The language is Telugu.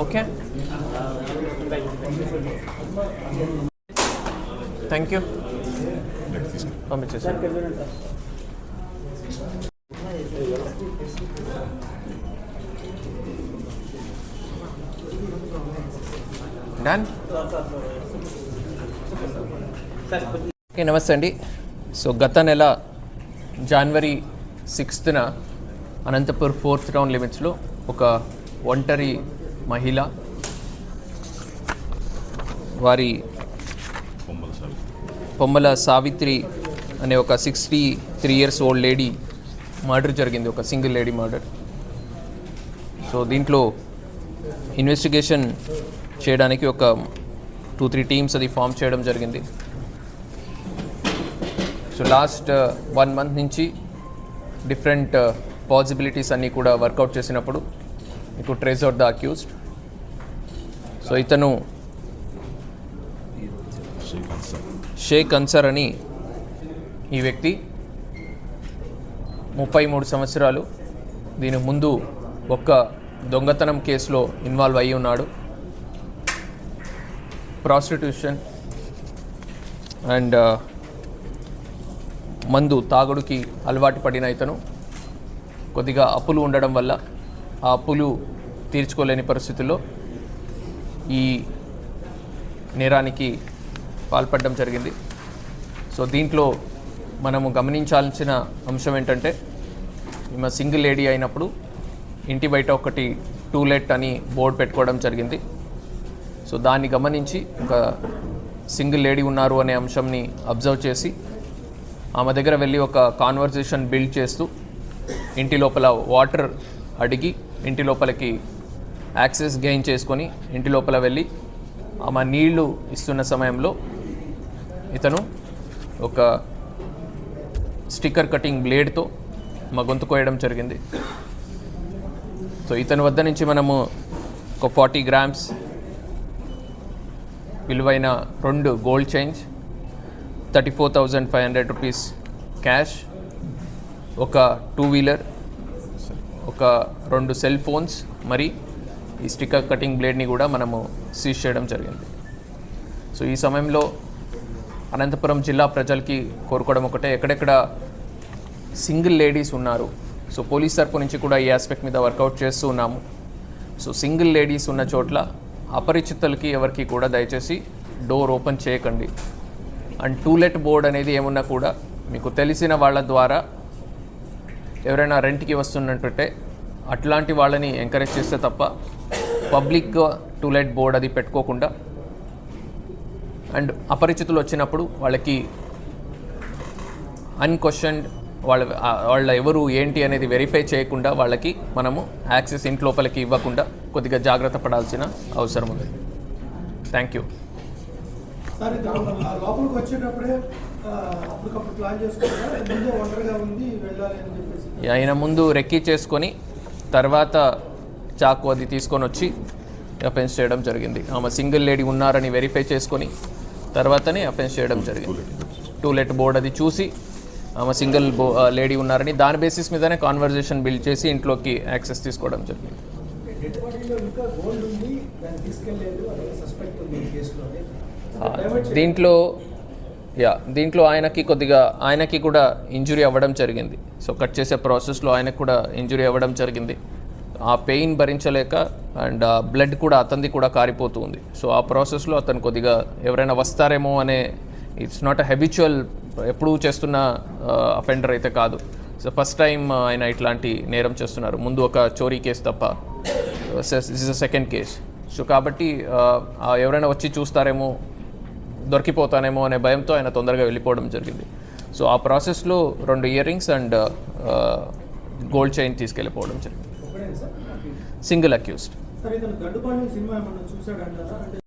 Okay, thank you. పంపించేసాను. డన్. ఓకే, నమస్తే అండి. సో గత నెల జనవరి 6న అనంతపూర్ 4th టౌన్ లిమిట్స్లో ఒక ఒంటరి మహిళ, వారి పొమ్మల సావిత్రి అనే ఒక 63 years old లేడీ మర్డర్ జరిగింది, ఒక సింగిల్ లేడీ మర్డర్. సో దీంట్లో ఇన్వెస్టిగేషన్ చేయడానికి ఒక 2-3 టీమ్స్ అది ఫామ్ చేయడం జరిగింది. సో లాస్ట్ 1 month నుంచి డిఫరెంట్ పాసిబిలిటీస్ అన్నీ కూడా వర్కౌట్ చేసినప్పుడు మీకు trace out the accused. So ఇతను షేక్ అన్సర్ అని ఈ వ్యక్తి, 33 సంవత్సరాలు. దీని ముందు ఒక్క దొంగతనం కేసులో ఇన్వాల్వ్ అయ్యి ఉన్నాడు. ప్రాస్టిట్యూషన్ అండ్ మందు తాగుడుకి అలవాటు పడిన ఇతను కొద్దిగా అప్పులు ఉండడం వల్ల ఆ అప్పులు తీర్చుకోలేని పరిస్థితుల్లో ఈ నేరానికి పాల్పడడం జరిగింది. సో దీంట్లో మనము గమనించాల్సిన అంశం ఏంటంటే, ఈమె సింగిల్ లేడీ అయినప్పుడు ఇంటి బయట ఒకటి టూలెట్ అని బోర్డు పెట్టుకోవడం జరిగింది. సో దాన్ని గమనించి ఒక సింగిల్ లేడీ ఉన్నారు అనే అంశంని అబ్జర్వ్ చేసి ఆమె దగ్గర వెళ్ళి ఒక కాన్వర్జేషన్ బిల్డ్ చేస్తూ ఇంటి లోపల వాటర్ అడిగి ఇంటి లోపలికి యాక్సెస్ గెయిన్ చేసుకొని ఇంటి లోపల వెళ్ళి ఆమె నీళ్లు ఇస్తున్న సమయంలో ఇతను ఒక స్టిక్కర్ కటింగ్ బ్లేడ్తో మా గొంతు కోయడం జరిగింది. సో ఇతని వద్ద నుంచి మనము ఒక 40 grams విలువైన 2 గోల్డ్ చైన్స్, 34,500 rupees క్యాష్, ఒక 2-wheeler, ఒక 2 సెల్ ఫోన్స్, మరి ఈ స్టిక్కర్ కటింగ్ బ్లేడ్ని కూడా మనము సీజ్ చేయడం జరిగింది. సో ఈ సమయంలో అనంతపురం జిల్లా ప్రజలకి కోరుకోవడం ఒకటే, ఎక్కడెక్కడ సింగిల్ లేడీస్ ఉన్నారు. సో పోలీస్ తరపు నుంచి కూడా ఈ ఆస్పెక్ట్ మీద వర్కౌట్ చేస్తూ ఉన్నాము. సో సింగిల్ లేడీస్ ఉన్న చోట్ల అపరిచితులకి ఎవరికి కూడా దయచేసి డోర్ ఓపెన్ చేయకండి. అండ్ టూలెట్ బోర్డ్ అనేది ఏమున్నా కూడా మీకు తెలిసిన వాళ్ళ ద్వారా ఎవరైనా రెంట్కి వస్తున్నట్టుంటే అట్లాంటి వాళ్ళని ఎంకరేజ్ చేస్తే తప్ప పబ్లిక్ టూలెట్ బోర్డ్ అది పెట్టుకోకుండా, అండ్ అపరిచితులు వచ్చినప్పుడు వాళ్ళకి అన్క్వశ్చన్డ్ వాళ్ళ ఎవరు ఏంటి అనేది వెరిఫై చేయకుండా వాళ్ళకి మనము యాక్సెస్ ఇంటి లోపలికి ఇవ్వకుండా కొద్దిగా జాగ్రత్త పడాల్సిన అవసరం ఉంది. Thank you. ఆయన ముందు రెక్కీ చేసుకొని తర్వాత చాకు అది తీసుకొని వచ్చి అఫెన్స్ చేయడం జరిగింది. ఆమె సింగిల్ లేడీ ఉన్నారని వెరిఫై చేసుకొని తర్వాతనే అఫెన్స్ చేయడం జరిగింది. టూలెట్ బోర్డ్ అది చూసి ఆమె సింగిల్ లేడీ ఉన్నారని దాని బేసిస్ మీదనే కాన్వర్జేషన్ బిల్డ్ చేసి ఇంట్లోకి యాక్సెస్ తీసుకోవడం జరిగింది. దీంట్లో ఆయనకి కూడా ఇంజురీ అవ్వడం జరిగింది. సో కట్ చేసే ప్రాసెస్లో ఆయనకు కూడా ఇంజురీ అవ్వడం జరిగింది. ఆ పెయిన్ భరించలేక అండ్ బ్లడ్ కూడా అతనిది కూడా కారిపోతూ ఉంది. సో ఆ ప్రాసెస్లో అతను కొద్దిగా ఎవరైనా వస్తారేమో అనే, ఇట్స్ నాట్ అ హ్యాబిచువల్ ఎప్పుడూ చేస్తున్న అఫెండర్ అయితే కాదు. సో ఫస్ట్ టైం ఆయన ఇట్లాంటి నేరం చేస్తున్నారు. ముందు ఒక చోరీ కేసు తప్ప, this is a second case. So కాబట్టి ఎవరైనా వచ్చి చూస్తారేమో, దొరికిపోతానేమో అనే భయంతో ఆయన తొందరగా వెళ్ళిపోవడం జరిగింది. సో ఆ ప్రాసెస్లో 2 earrings and gold chain తీసుకెళ్ళిపోవడం జరిగింది. Single accused. సరే, ఇతను గడ్డుపాలెం సినిమా ఏమన్నా చూసాడంటారా? అంటే